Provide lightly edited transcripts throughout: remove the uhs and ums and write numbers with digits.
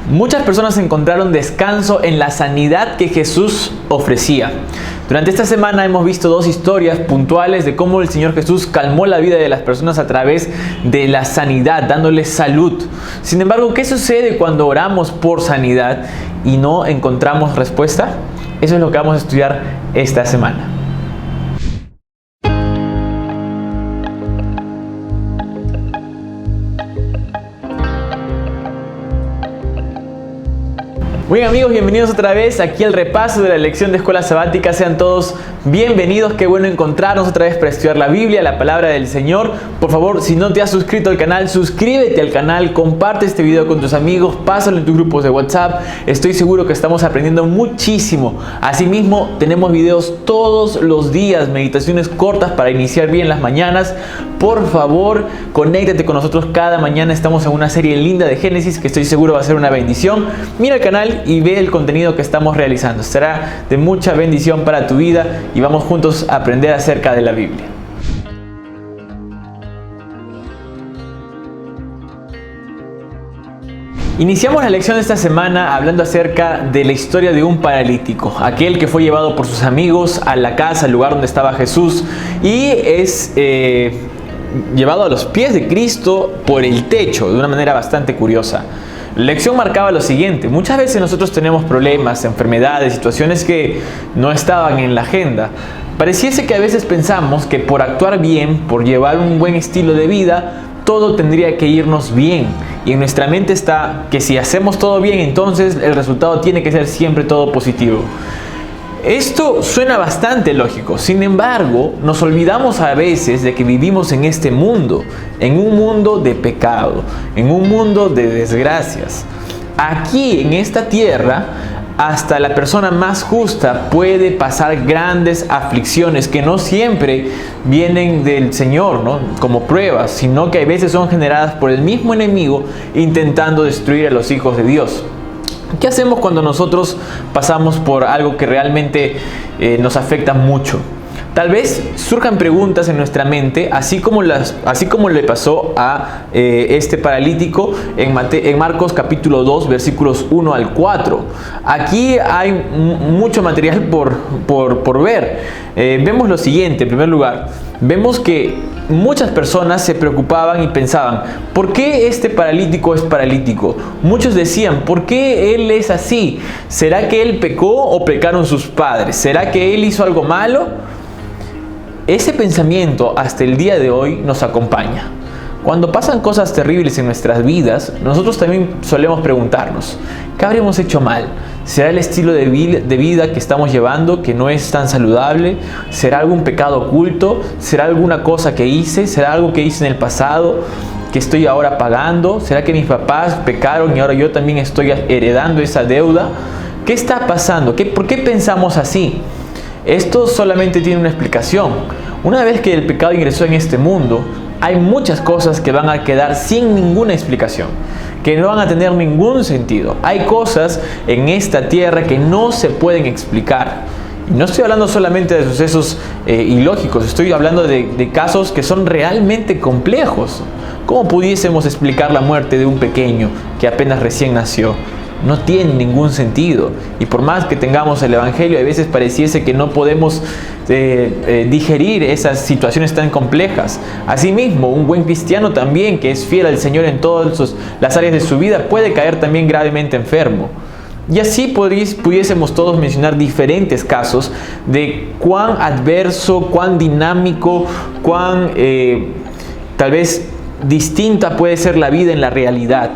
Muchas personas encontraron descanso en la sanidad que Jesús ofrecía. Durante esta semana hemos visto dos historias puntuales de cómo el Señor Jesús calmó la vida de las personas a través de la sanidad, dándoles salud. Sin embargo, ¿qué sucede cuando oramos por sanidad y no encontramos respuesta? Eso es lo que vamos a estudiar esta semana. Muy bien amigos, bienvenidos otra vez aquí al repaso de la lección de Escuela Sabática. Sean todos bienvenidos, qué bueno encontrarnos otra vez para estudiar la Biblia, la palabra del Señor. Por favor, si no te has suscrito al canal, suscríbete al canal, comparte este video con tus amigos, pásalo en tus grupos de WhatsApp. Estoy seguro que estamos aprendiendo muchísimo. Asimismo, tenemos videos todos los días, meditaciones cortas para iniciar bien las mañanas. Por favor, conéctate con nosotros cada mañana. Estamos en una serie linda de Génesis que estoy seguro va a ser una bendición. Mira el canal y ve el contenido que estamos realizando. Será de mucha bendición para tu vida y vamos juntos a aprender acerca de la Biblia. Iniciamos la lección de esta semana hablando acerca de la historia de un paralítico, aquel que fue llevado por sus amigos a la casa, al lugar donde estaba Jesús, y es llevado a los pies de Cristo por el techo, de una manera bastante curiosa. La lección marcaba lo siguiente: muchas veces nosotros tenemos problemas, enfermedades, situaciones que no estaban en la agenda. Pareciese que a veces pensamos que por actuar bien, por llevar un buen estilo de vida, todo tendría que irnos bien. Y en nuestra mente está que si hacemos todo bien, entonces el resultado tiene que ser siempre todo positivo. Esto suena bastante lógico, sin embargo, nos olvidamos a veces de que vivimos en este mundo, en un mundo de pecado, en un mundo de desgracias. Aquí, en esta tierra, hasta la persona más justa puede pasar grandes aflicciones que no siempre vienen del Señor, ¿no?, como pruebas, sino que a veces son generadas por el mismo enemigo intentando destruir a los hijos de Dios. ¿Qué hacemos cuando nosotros pasamos por algo que realmente nos afecta mucho? Tal vez surjan preguntas en nuestra mente, así como le pasó a este paralítico en Marcos capítulo 2, versículos 1 al 4. Aquí hay mucho material por ver. Vemos lo siguiente. En primer lugar, vemos que muchas personas se preocupaban y pensaban: ¿por qué este paralítico es paralítico? Muchos decían: ¿por qué él es así? ¿Será que él pecó o pecaron sus padres? ¿Será que él hizo algo malo? Ese pensamiento hasta el día de hoy nos acompaña. Cuando pasan cosas terribles en nuestras vidas, nosotros también solemos preguntarnos: ¿qué habremos hecho mal? ¿Será el estilo de vida que estamos llevando que no es tan saludable? ¿Será algún pecado oculto? ¿Será alguna cosa que hice? ¿Será algo que hice en el pasado que estoy ahora pagando? ¿Será que mis papás pecaron y ahora yo también estoy heredando esa deuda? ¿Qué está pasando? ¿Por qué pensamos así? Esto solamente tiene una explicación. Una vez que el pecado ingresó en este mundo, hay muchas cosas que van a quedar sin ninguna explicación, que no van a tener ningún sentido. Hay cosas en esta tierra que no se pueden explicar. Y no estoy hablando solamente de sucesos ilógicos, estoy hablando de casos que son realmente complejos. ¿Cómo pudiésemos explicar la muerte de un pequeño que apenas recién nació? No tiene ningún sentido. Y por más que tengamos el Evangelio, a veces pareciese que no podemos digerir esas situaciones tan complejas. Asimismo, un buen cristiano también, que es fiel al Señor en todas las áreas de su vida, puede caer también gravemente enfermo. Y así pudiésemos todos mencionar diferentes casos de cuán adverso, cuán dinámico, cuán tal vez distinta puede ser la vida en la realidad.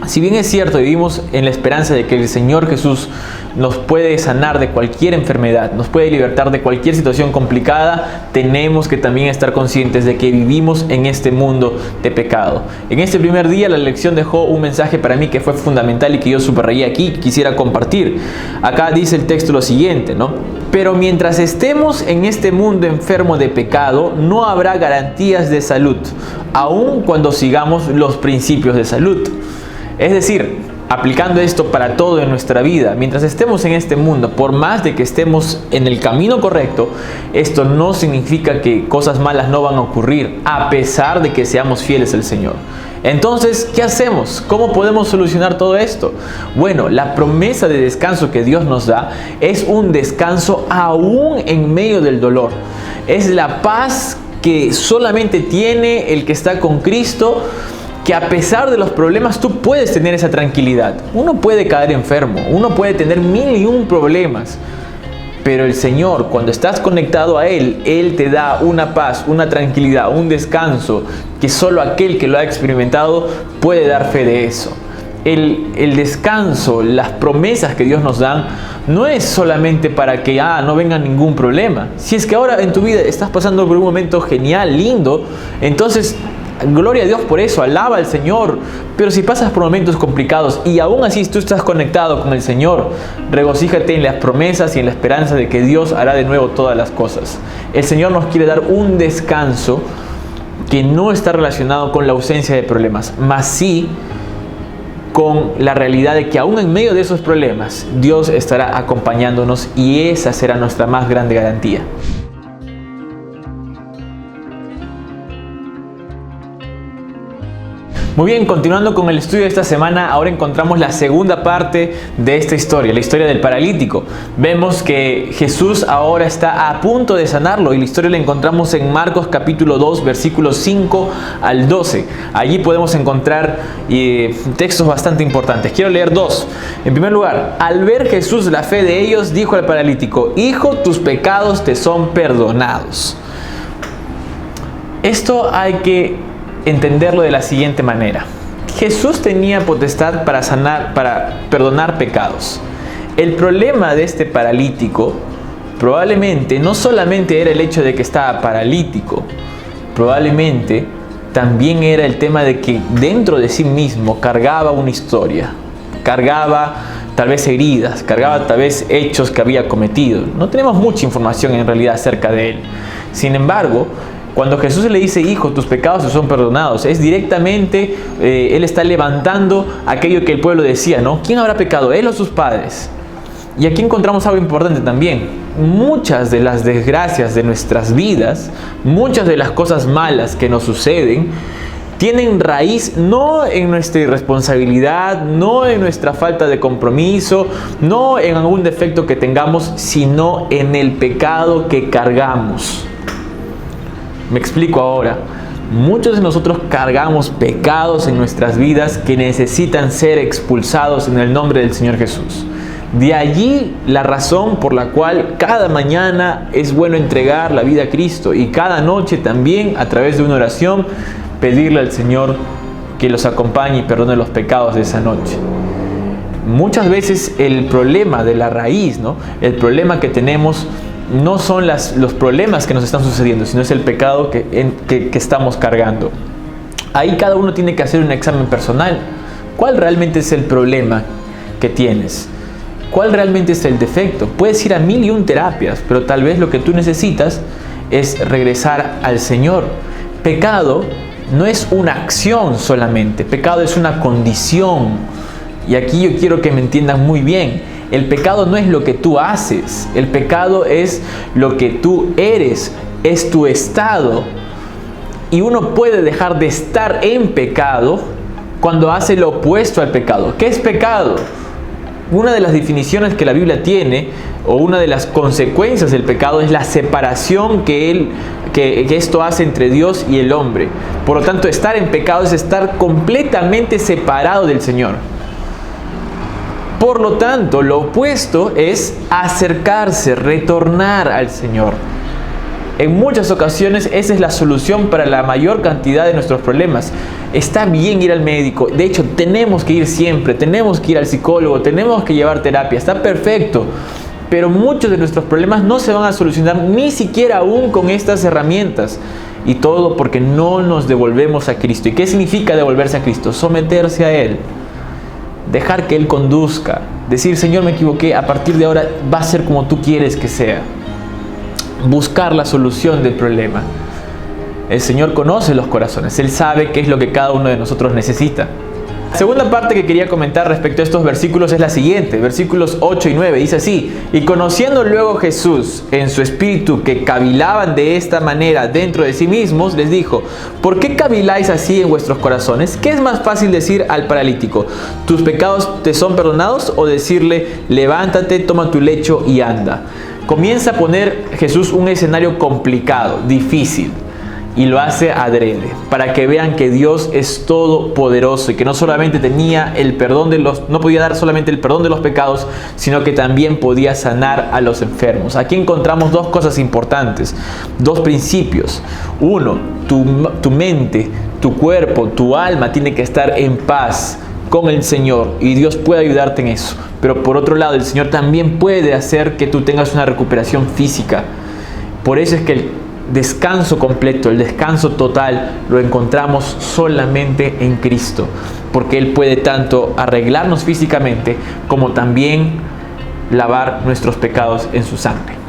Si bien es cierto, vivimos en la esperanza de que el Señor Jesús nos puede sanar de cualquier enfermedad, nos puede libertar de cualquier situación complicada, tenemos que también estar conscientes de que vivimos en este mundo de pecado. En este primer día la lección dejó un mensaje para mí que fue fundamental y que yo subrayé aquí, que quisiera compartir. Acá dice el texto lo siguiente, ¿no? Pero mientras estemos en este mundo enfermo de pecado, no habrá garantías de salud, aun cuando sigamos los principios de salud. Es decir, aplicando esto para todo en nuestra vida, mientras estemos en este mundo, por más de que estemos en el camino correcto, esto no significa que cosas malas no van a ocurrir, a pesar de que seamos fieles al Señor. Entonces, ¿qué hacemos? ¿Cómo podemos solucionar todo esto? Bueno, la promesa de descanso que Dios nos da es un descanso aún en medio del dolor. Es la paz que solamente tiene el que está con Cristo, que a pesar de los problemas tú puedes tener esa tranquilidad. Uno puede caer enfermo, uno puede tener 1001 problemas, pero el Señor, cuando estás conectado a Él, Él te da una paz, una tranquilidad, un descanso que solo aquel que lo ha experimentado puede dar fe de eso. El descanso, las promesas que Dios nos da, no es solamente para que no venga ningún problema. Si es que ahora en tu vida estás pasando por un momento genial, lindo, entonces gloria a Dios por eso, alaba al Señor. Pero si pasas por momentos complicados y aún así tú estás conectado con el Señor, regocíjate en las promesas y en la esperanza de que Dios hará de nuevo todas las cosas. El Señor nos quiere dar un descanso que no está relacionado con la ausencia de problemas, mas sí con la realidad de que aún en medio de esos problemas Dios estará acompañándonos, y esa será nuestra más grande garantía. Muy bien, continuando con el estudio de esta semana, ahora encontramos la segunda parte de esta historia, la historia del paralítico. Vemos que Jesús ahora está a punto de sanarlo, y la historia la encontramos en Marcos capítulo 2, versículos 5 al 12. Allí podemos encontrar textos bastante importantes. Quiero leer dos. En primer lugar, al ver Jesús la fe de ellos, dijo al paralítico: Hijo, tus pecados te son perdonados. Esto hay que entenderlo de la siguiente manera. Jesús tenía potestad para sanar, para perdonar pecados. El problema de este paralítico probablemente no solamente era el hecho de que estaba paralítico, probablemente también era el tema de que dentro de sí mismo cargaba una historia, cargaba tal vez heridas, cargaba tal vez hechos que había cometido. No tenemos mucha información en realidad acerca de él. Sin embargo, cuando Jesús le dice: Hijo, tus pecados te son perdonados, es directamente, Él está levantando aquello que el pueblo decía, ¿no? ¿Quién habrá pecado, él o sus padres? Y aquí encontramos algo importante también. Muchas de las desgracias de nuestras vidas, muchas de las cosas malas que nos suceden, tienen raíz no en nuestra irresponsabilidad, no en nuestra falta de compromiso, no en algún defecto que tengamos, sino en el pecado que cargamos. Me explico ahora. Muchos de nosotros cargamos pecados en nuestras vidas que necesitan ser expulsados en el nombre del Señor Jesús. De allí la razón por la cual cada mañana es bueno entregar la vida a Cristo, y cada noche también, a través de una oración, pedirle al Señor que los acompañe y perdone los pecados de esa noche. Muchas veces el problema de la raíz, ¿no? El problema que tenemos no son los problemas que nos están sucediendo, sino es el pecado que estamos cargando. Ahí cada uno tiene que hacer un examen personal. ¿Cuál realmente es el problema que tienes? ¿Cuál realmente es el defecto? Puedes ir a 1001 terapias, pero tal vez lo que tú necesitas es regresar al Señor. Pecado no es una acción solamente, pecado es una condición. Y aquí yo quiero que me entiendan muy bien. El pecado no es lo que tú haces, el pecado es lo que tú eres, es tu estado. Y uno puede dejar de estar en pecado cuando hace lo opuesto al pecado. ¿Qué es pecado? Una de las definiciones que la Biblia tiene, o una de las consecuencias del pecado, es la separación que esto hace entre Dios y el hombre. Por lo tanto, estar en pecado es estar completamente separado del Señor. Por lo tanto, lo opuesto es acercarse, retornar al Señor. En muchas ocasiones esa es la solución para la mayor cantidad de nuestros problemas. Está bien ir al médico, de hecho tenemos que ir siempre, tenemos que ir al psicólogo, tenemos que llevar terapia, está perfecto. Pero muchos de nuestros problemas no se van a solucionar ni siquiera aún con estas herramientas. Y todo porque no nos devolvemos a Cristo. ¿Y qué significa devolverse a Cristo? Someterse a Él. Dejar que Él conduzca. Decir: Señor, me equivoqué, a partir de ahora va a ser como tú quieres que sea. Buscar la solución del problema. El Señor conoce los corazones. Él sabe qué es lo que cada uno de nosotros necesita. La segunda parte que quería comentar respecto a estos versículos es la siguiente, versículos 8 y 9, dice así: y conociendo luego Jesús en su espíritu que cavilaban de esta manera dentro de sí mismos, les dijo: ¿por qué caviláis así en vuestros corazones? ¿Qué es más fácil decir al paralítico: tus pecados te son perdonados? O decirle: levántate, toma tu lecho y anda. Comienza a poner Jesús un escenario complicado, difícil. Y lo hace adrede, para que vean que Dios es todopoderoso y que no solamente tenía el perdón no podía dar solamente el perdón de los pecados, sino que también podía sanar a los enfermos. Aquí encontramos dos cosas importantes, dos principios. Uno, tu mente, tu cuerpo, tu alma tiene que estar en paz con el Señor y Dios puede ayudarte en eso. Pero por otro lado, el Señor también puede hacer que tú tengas una recuperación física. Por eso es que el descanso completo, el descanso total, lo encontramos solamente en Cristo, porque Él puede tanto arreglarnos físicamente como también lavar nuestros pecados en su sangre.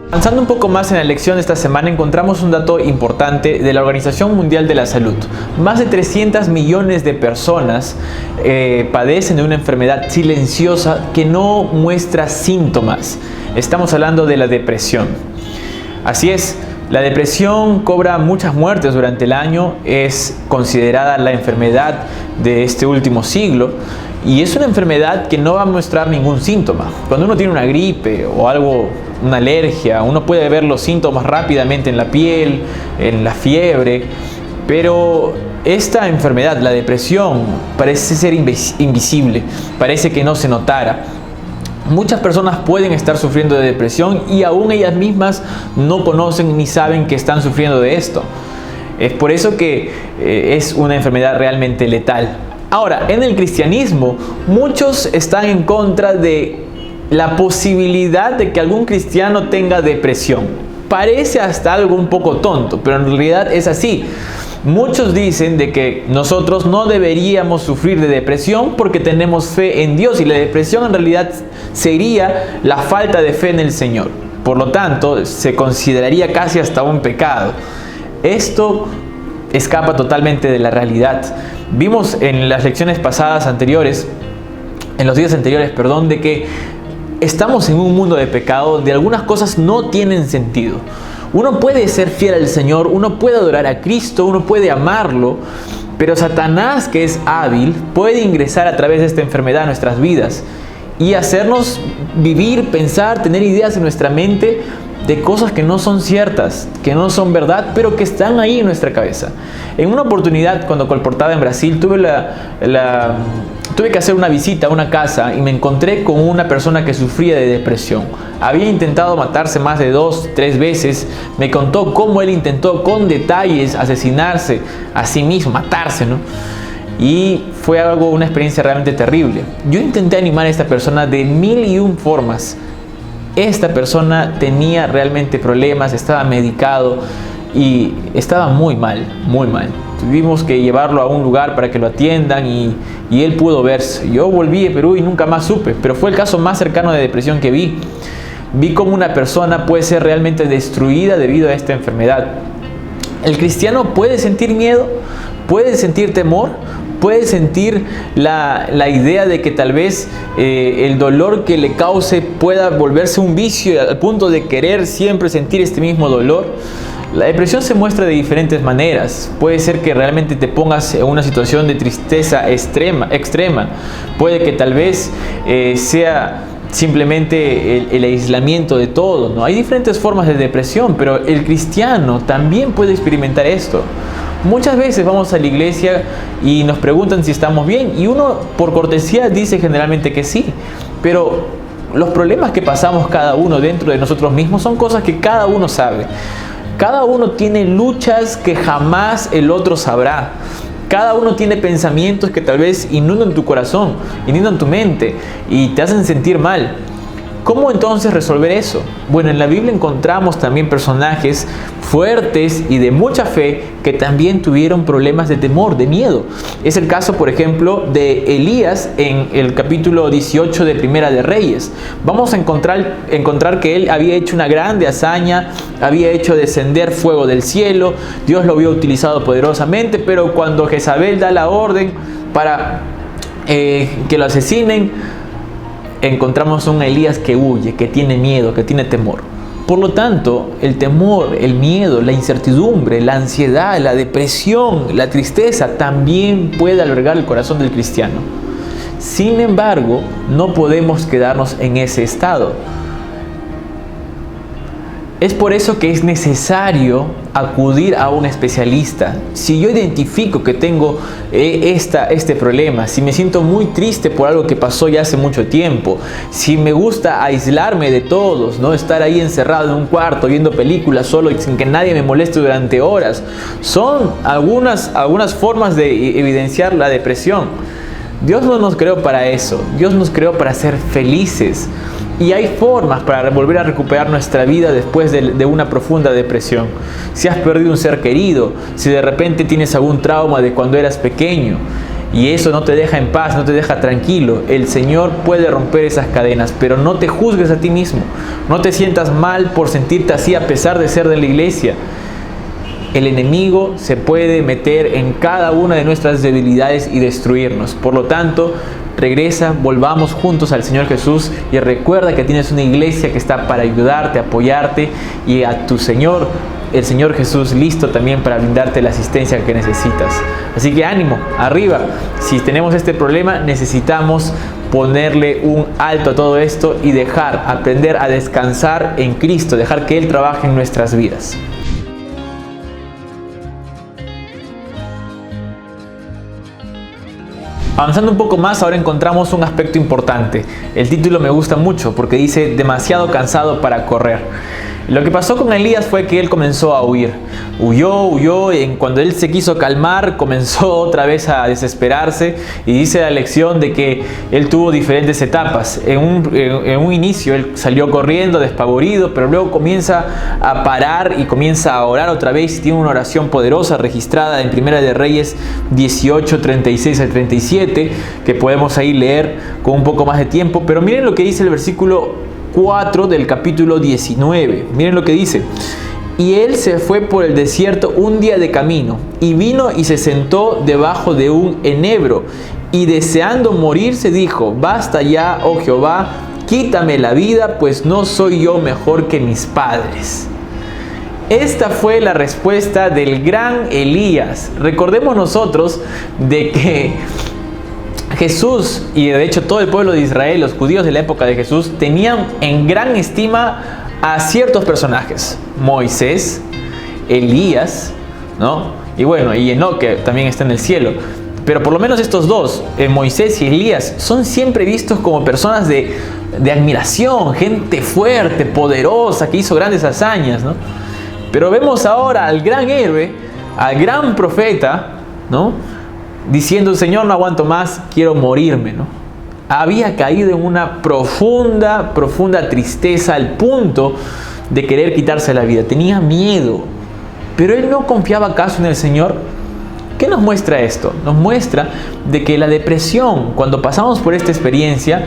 Avanzando un poco más en la lección de esta semana, encontramos un dato importante de la Organización Mundial de la Salud. Más de 300 millones de personas padecen de una enfermedad silenciosa que no muestra síntomas. Estamos hablando de la depresión. Así es, la depresión cobra muchas muertes durante el año, es considerada la enfermedad de este último siglo. Y es una enfermedad que no va a mostrar ningún síntoma. Cuando uno tiene una gripe o algo, una alergia, uno puede ver los síntomas rápidamente en la piel, en la fiebre, pero esta enfermedad, la depresión, parece ser invisible, parece que no se notara. Muchas personas pueden estar sufriendo de depresión y aún ellas mismas no conocen ni saben que están sufriendo de esto. Es por eso que es una enfermedad realmente letal. Ahora, en el cristianismo, muchos están en contra de la posibilidad de que algún cristiano tenga depresión. Parece hasta algo un poco tonto, pero en realidad es así. Muchos dicen de que nosotros no deberíamos sufrir de depresión porque tenemos fe en Dios, y la depresión en realidad sería la falta de fe en el Señor. Por lo tanto, se consideraría casi hasta un pecado. Esto escapa totalmente de la realidad. Vimos en las lecciones pasadas anteriores, en los días anteriores, de que estamos en un mundo de pecado donde algunas cosas no tienen sentido. Uno puede ser fiel al Señor, uno puede adorar a Cristo, uno puede amarlo, pero Satanás, que es hábil, puede ingresar a través de esta enfermedad a nuestras vidas y hacernos vivir, pensar, tener ideas en nuestra mente de cosas que no son ciertas, que no son verdad, pero que están ahí en nuestra cabeza. En una oportunidad, cuando colportaba en Brasil, tuve que hacer una visita a una casa y me encontré con una persona que sufría de depresión. Había intentado matarse más de 2, 3 veces. Me contó cómo él intentó con detalles asesinarse a sí mismo, matarse, ¿no? Y fue una experiencia realmente terrible. Yo intenté animar a esta persona de 1001 formas. Esta persona tenía realmente problemas, estaba medicado y estaba muy mal, muy mal. Tuvimos que llevarlo a un lugar para que lo atiendan y él pudo verse. Yo volví a Perú y nunca más supe, pero fue el caso más cercano de depresión que vi. Vi cómo una persona puede ser realmente destruida debido a esta enfermedad. El cristiano puede sentir miedo, puede sentir temor, puede sentir la idea de que tal vez el dolor que le cause pueda volverse un vicio al punto de querer siempre sentir este mismo dolor. La depresión se muestra de diferentes maneras. Puede ser que realmente te pongas en una situación de tristeza extrema. Puede que tal vez sea simplemente el aislamiento de todo, ¿no? Hay diferentes formas de depresión, pero el cristiano también puede experimentar esto. Muchas veces vamos a la iglesia y nos preguntan si estamos bien y uno por cortesía dice generalmente que sí, pero los problemas que pasamos cada uno dentro de nosotros mismos son cosas que cada uno sabe. Cada uno tiene luchas que jamás el otro sabrá. Cada uno tiene pensamientos que tal vez inundan tu corazón, inundan tu mente y te hacen sentir mal. ¿Cómo entonces resolver eso? Bueno, en la Biblia encontramos también personajes fuertes y de mucha fe que también tuvieron problemas de temor, de miedo. Es el caso, por ejemplo, de Elías en el capítulo 18 de Primera de Reyes. Vamos a encontrar que él había hecho una grande hazaña, había hecho descender fuego del cielo, Dios lo había utilizado poderosamente, pero cuando Jezabel da la orden para que lo asesinen, encontramos un Elías que huye, que tiene miedo, que tiene temor. Por lo tanto, el temor, el miedo, la incertidumbre, la ansiedad, la depresión, la tristeza también puede albergar el corazón del cristiano. Sin embargo, no podemos quedarnos en ese estado. Es por eso que es necesario acudir a un especialista. Si yo identifico que tengo este problema, si me siento muy triste por algo que pasó ya hace mucho tiempo, si me gusta aislarme de todos, ¿no? Estar ahí encerrado en un cuarto viendo películas solo y sin que nadie me moleste durante horas, son algunas formas de evidenciar la depresión. Dios no nos creó para eso. Dios nos creó para ser felices. Y hay formas para volver a recuperar nuestra vida después de una profunda depresión. Si has perdido un ser querido, si de repente tienes algún trauma de cuando eras pequeño y eso no te deja en paz, no te deja tranquilo, el Señor puede romper esas cadenas, pero no te juzgues a ti mismo. No te sientas mal por sentirte así a pesar de ser de la iglesia. El enemigo se puede meter en cada una de nuestras debilidades y destruirnos. Por lo tanto, regresa, volvamos juntos al Señor Jesús y recuerda que tienes una iglesia que está para ayudarte, apoyarte y a tu Señor, el Señor Jesús, listo también para brindarte la asistencia que necesitas. Así que ánimo, arriba. Si tenemos este problema, necesitamos ponerle un alto a todo esto y aprender a descansar en Cristo, dejar que Él trabaje en nuestras vidas. Avanzando un poco más, ahora encontramos un aspecto importante. El título me gusta mucho porque dice demasiado cansado para correr. Lo que pasó con Elías fue que él comenzó a huir. Huyó y cuando él se quiso calmar comenzó otra vez a desesperarse, y dice la lección de que él tuvo diferentes etapas. En un inicio él salió corriendo despavorido, pero luego comienza a parar y comienza a orar otra vez. Tiene una oración poderosa registrada en Primera de Reyes 18, 36 al 37, que podemos ahí leer con un poco más de tiempo. Pero miren lo que dice el versículo 4 del capítulo 19. Miren lo que dice: y él se fue por el desierto un día de camino, y vino y se sentó debajo de un enebro, y deseando morirse dijo: basta ya, oh Jehová, quítame la vida, pues no soy yo mejor que mis padres. Esta fue la respuesta del gran Elías. Recordemos nosotros de que Jesús, y de hecho todo el pueblo de Israel, los judíos de la época de Jesús, tenían en gran estima a ciertos personajes: Moisés, Elías, ¿no? Y bueno, y Enoc, que también está en el cielo. Pero por lo menos estos dos, Moisés y Elías, son siempre vistos como personas de admiración, gente fuerte, poderosa, que hizo grandes hazañas, ¿no? Pero vemos ahora al gran héroe, al gran profeta, ¿no?, diciendo: Señor, no aguanto más, quiero morirme, ¿no? Había caído en una profunda tristeza al punto de querer quitarse la vida. Tenía miedo, pero él no confiaba acaso en el Señor. ¿Qué nos muestra esto? Nos muestra de que la depresión, cuando pasamos por esta experiencia,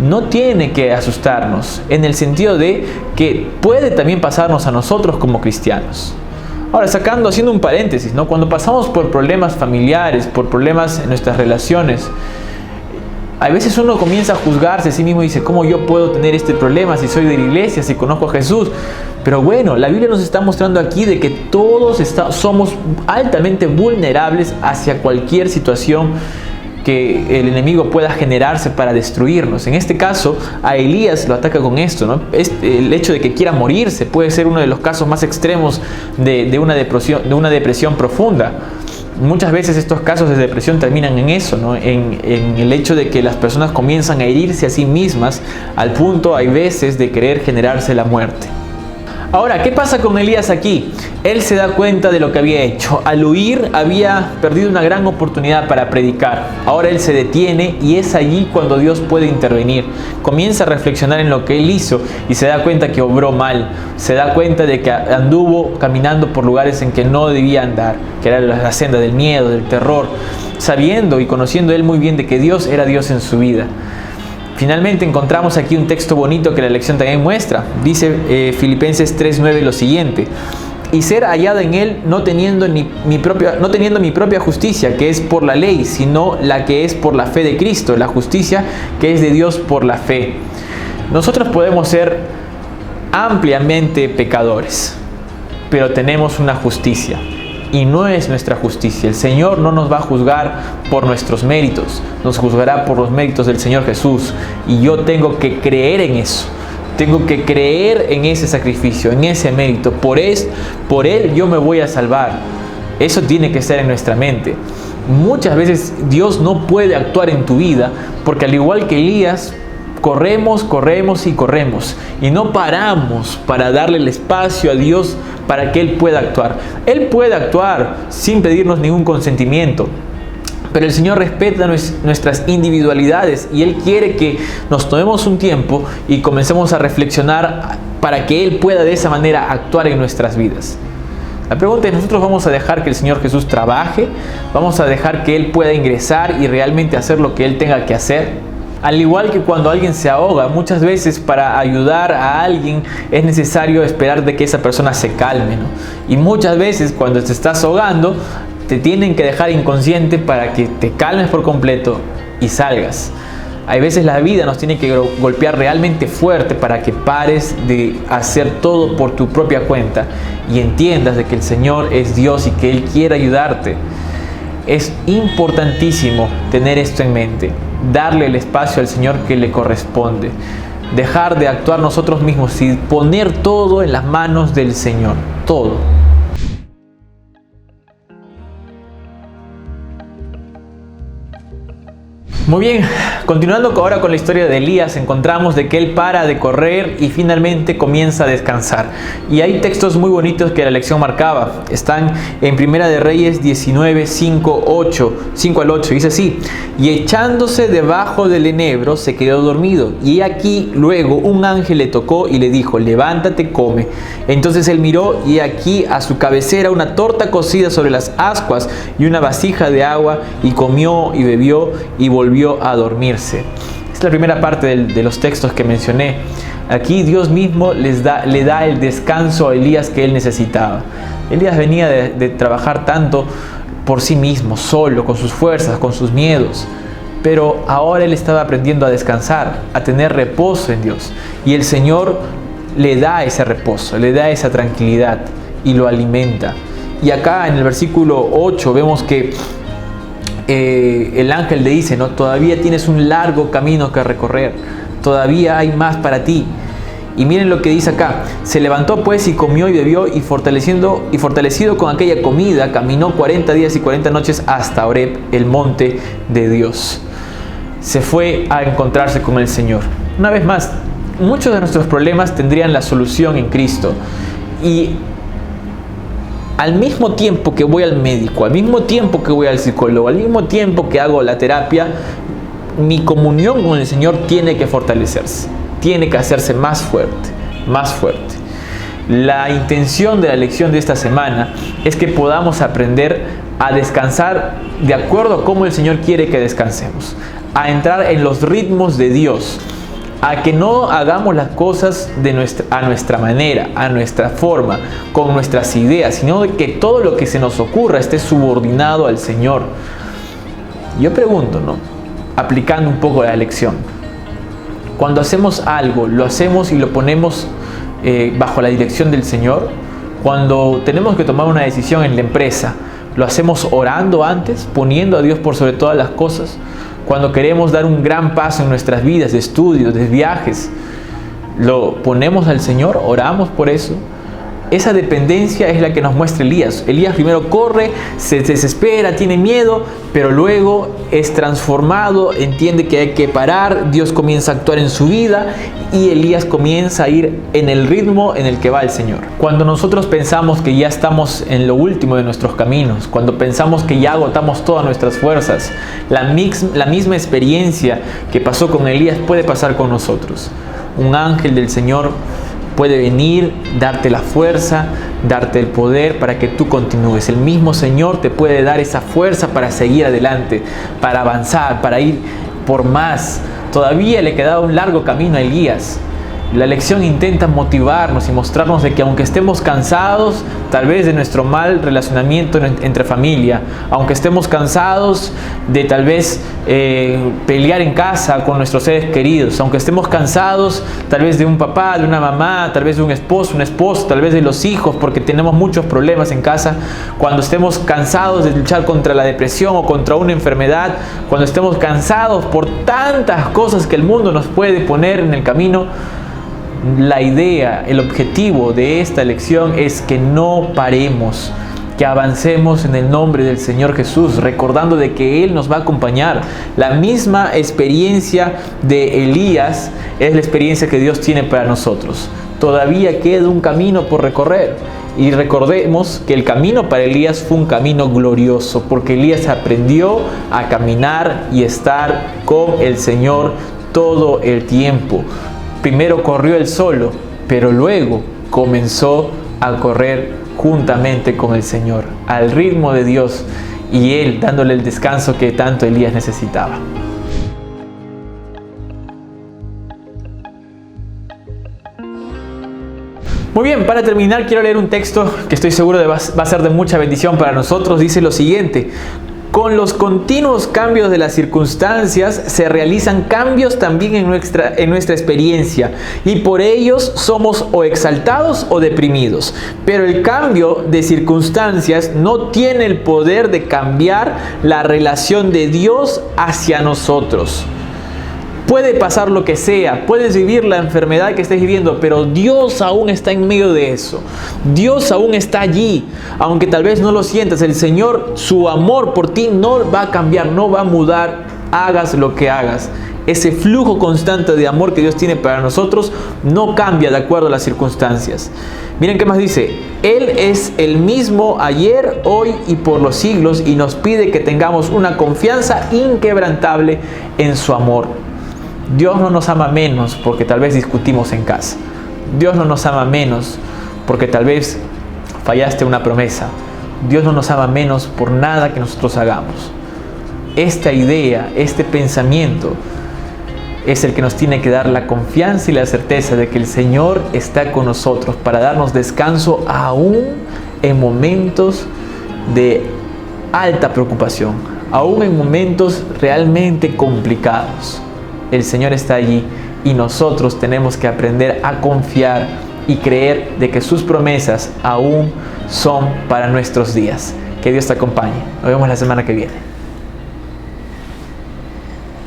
no tiene que asustarnos, en el sentido de que puede también pasarnos a nosotros como cristianos. Ahora, haciendo un paréntesis, ¿no? Cuando pasamos por problemas familiares, por problemas en nuestras relaciones, a veces uno comienza a juzgarse a sí mismo y dice: ¿cómo yo puedo tener este problema si soy de la iglesia, si conozco a Jesús? Pero bueno, la Biblia nos está mostrando aquí de que todos somos altamente vulnerables hacia cualquier situación que el enemigo pueda generarse para destruirnos. En este caso, a Elías lo ataca con esto, ¿no? El hecho de que quiera morirse puede ser uno de los casos más extremos de una depresión profunda. Muchas veces estos casos de depresión terminan en eso, ¿no? En el hecho de que las personas comienzan a herirse a sí mismas al punto, hay veces, de querer generarse la muerte. Ahora, ¿qué pasa con Elías aquí? Él se da cuenta de lo que había hecho. Al huir había perdido una gran oportunidad para predicar. Ahora él se detiene y es allí cuando Dios puede intervenir. Comienza a reflexionar en lo que él hizo y se da cuenta que obró mal. Se da cuenta de que anduvo caminando por lugares en que no debía andar, que era la senda del miedo, del terror, sabiendo y conociendo él muy bien de que Dios era Dios en su vida. Finalmente encontramos aquí un texto bonito que la lección también muestra. Dice Filipenses 3:9 lo siguiente: y ser hallado en él no teniendo mi propia justicia, que es por la ley, sino la que es por la fe de Cristo, la justicia que es de Dios por la fe. Nosotros podemos ser ampliamente pecadores, pero tenemos una justicia. Y no es nuestra justicia. El Señor no nos va a juzgar por nuestros méritos, nos juzgará por los méritos del Señor Jesús. Y yo tengo que creer en eso. Tengo que creer en ese sacrificio, en ese mérito. Por Él yo me voy a salvar. Eso tiene que estar en nuestra mente. Muchas veces Dios no puede actuar en tu vida porque, al igual que Elías, corremos y corremos y no paramos para darle el espacio a Dios para que Él pueda actuar. Él puede actuar sin pedirnos ningún consentimiento, pero el Señor respeta nuestras individualidades y Él quiere que nos tomemos un tiempo y comencemos a reflexionar para que Él pueda de esa manera actuar en nuestras vidas. La pregunta es: ¿nosotros vamos a dejar que el Señor Jesús trabaje? ¿Vamos a dejar que Él pueda ingresar y realmente hacer lo que Él tenga que hacer? Al igual que cuando alguien se ahoga, muchas veces para ayudar a alguien es necesario esperar de que esa persona se calme, ¿no? Y muchas veces cuando te estás ahogando, te tienen que dejar inconsciente para que te calmes por completo y salgas. Hay veces la vida nos tiene que golpear realmente fuerte para que pares de hacer todo por tu propia cuenta y entiendas de que el Señor es Dios y que Él quiere ayudarte. Es importantísimo tener esto en mente, darle el espacio al Señor que le corresponde, dejar de actuar nosotros mismos y poner todo en las manos del Señor, todo. Muy bien, continuando ahora con la historia de Elías, encontramos de que él para de correr y finalmente comienza a descansar. Y hay textos muy bonitos que la lección marcaba. Están en Primera de Reyes 19, 5 al 8. Dice así: y echándose debajo del enebro se quedó dormido. Y aquí luego un ángel le tocó y le dijo: levántate, come. Entonces él miró y aquí a su cabecera una torta cocida sobre las ascuas y una vasija de agua, y comió y bebió y volvió a dormirse. Es la primera parte de los textos que mencioné. Aquí Dios mismo le da el descanso a Elías que él necesitaba. Elías venía de trabajar tanto por sí mismo, solo, con sus fuerzas, con sus miedos. Pero ahora él estaba aprendiendo a descansar, a tener reposo en Dios. Y el Señor le da ese reposo, le da esa tranquilidad y lo alimenta. Y acá en el versículo 8 vemos que el ángel le dice, ¿no? Todavía tienes un largo camino que recorrer, todavía hay más para ti. Y miren lo que dice acá: se levantó pues y comió y bebió, y fortalecido con aquella comida, caminó 40 días y 40 noches hasta Horeb, el monte de Dios. Se fue a encontrarse con el Señor. Una vez más, muchos de nuestros problemas tendrían la solución en Cristo. Y al mismo tiempo que voy al médico, al mismo tiempo que voy al psicólogo, al mismo tiempo que hago la terapia, mi comunión con el Señor tiene que fortalecerse, tiene que hacerse más fuerte, más fuerte. La intención de la lección de esta semana es que podamos aprender a descansar de acuerdo a cómo el Señor quiere que descansemos, a entrar en los ritmos de Dios, a que no hagamos las cosas a nuestra manera, a nuestra forma, con nuestras ideas, sino de que todo lo que se nos ocurra esté subordinado al Señor. Yo pregunto, ¿no? Aplicando un poco la lección, cuando hacemos algo, lo hacemos y lo ponemos bajo la dirección del Señor. Cuando tenemos que tomar una decisión en la empresa, lo hacemos orando antes, poniendo a Dios por sobre todas las cosas. Cuando queremos dar un gran paso en nuestras vidas, de estudios, de viajes, lo ponemos al Señor, oramos por eso. esa dependencia es la que nos muestra Elías. Elías primero corre, se desespera, tiene miedo, pero luego es transformado, entiende que hay que parar, Dios comienza a actuar en su vida y Elías comienza a ir en el ritmo en el que va el Señor. Cuando nosotros pensamos que ya estamos en lo último de nuestros caminos, cuando pensamos que ya agotamos todas nuestras fuerzas, la misma experiencia que pasó con Elías puede pasar con nosotros. Un ángel del Señor puede venir, darte la fuerza, darte el poder para que tú continúes. El mismo Señor te puede dar esa fuerza para seguir adelante, para avanzar, para ir por más. Todavía le quedaba un largo camino a Elías. La lección intenta motivarnos y mostrarnos de que aunque estemos cansados, tal vez de nuestro mal relacionamiento entre familia, aunque estemos cansados de tal vez pelear en casa con nuestros seres queridos, aunque estemos cansados tal vez de un papá, de una mamá, tal vez de un esposo, una esposa, tal vez de los hijos, porque tenemos muchos problemas en casa, cuando estemos cansados de luchar contra la depresión o contra una enfermedad, cuando estemos cansados por tantas cosas que el mundo nos puede poner en el camino, la idea, el objetivo de esta lección es que no paremos, que avancemos en el nombre del Señor Jesús, recordando de que Él nos va a acompañar. La misma experiencia de Elías es la experiencia que Dios tiene para nosotros. Todavía queda un camino por recorrer. Y recordemos que el camino para Elías fue un camino glorioso, porque Elías aprendió a caminar y estar con el Señor todo el tiempo. Primero corrió él solo, pero luego comenzó a correr juntamente con el Señor, al ritmo de Dios, y Él dándole el descanso que tanto Elías necesitaba. Muy bien, para terminar quiero leer un texto que estoy seguro de va a ser de mucha bendición para nosotros. Dice lo siguiente: con los continuos cambios de las circunstancias se realizan cambios también en nuestra experiencia, y por ellos somos o exaltados o deprimidos. Pero el cambio de circunstancias no tiene el poder de cambiar la relación de Dios hacia nosotros. Puede pasar lo que sea, puedes vivir la enfermedad que estés viviendo, pero Dios aún está en medio de eso. Dios aún está allí, aunque tal vez no lo sientas. El Señor, su amor por ti no va a cambiar, no va a mudar, hagas lo que hagas. Ese flujo constante de amor que Dios tiene para nosotros no cambia de acuerdo a las circunstancias. Miren qué más dice: Él es el mismo ayer, hoy y por los siglos, y nos pide que tengamos una confianza inquebrantable en su amor. Dios no nos ama menos porque tal vez discutimos en casa. Dios no nos ama menos porque tal vez fallaste una promesa. Dios no nos ama menos por nada que nosotros hagamos. Esta idea, este pensamiento es el que nos tiene que dar la confianza y la certeza de que el Señor está con nosotros para darnos descanso aún en momentos de alta preocupación, aún en momentos realmente complicados. El Señor está allí y nosotros tenemos que aprender a confiar y creer de que sus promesas aún son para nuestros días. Que Dios te acompañe. Nos vemos la semana que viene.